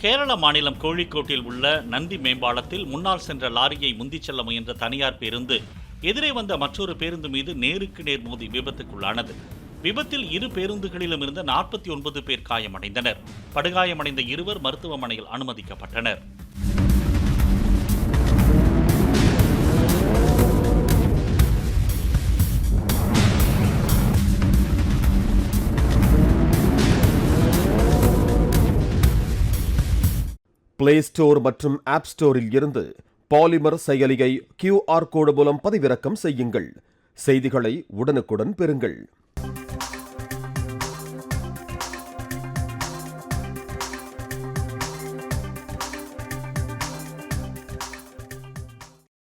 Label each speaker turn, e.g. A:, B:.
A: கேரள மாநிலம் கோழிக்கோட்டில் உள்ள நந்தி மேம்பாலத்தில் முன்னால் சென்ற லாரியை முந்திச் செல்ல முயன்ற தனியார் பேருந்து எதிரே வந்த மற்றொரு பேருந்து மீது நேருக்கு நேர் மோதி விபத்துக்குள்ளானது. விபத்தில் இரு பேருந்துகளிலும் இருந்த 49 பேர் காயமடைந்தனர். படுகாயமடைந்த இருவர் மருத்துவமனையில் அனுமதிக்கப்பட்டனர்.
B: பிளே ஸ்டோர் மற்றும் ஆப் ஸ்டோரில் இருந்து பாலிமர் செயலியை QR கோடு மூலம் பதிவிறக்கம் செய்யுங்கள். செய்திகளை உடனுக்குடன் பெறுங்கள்.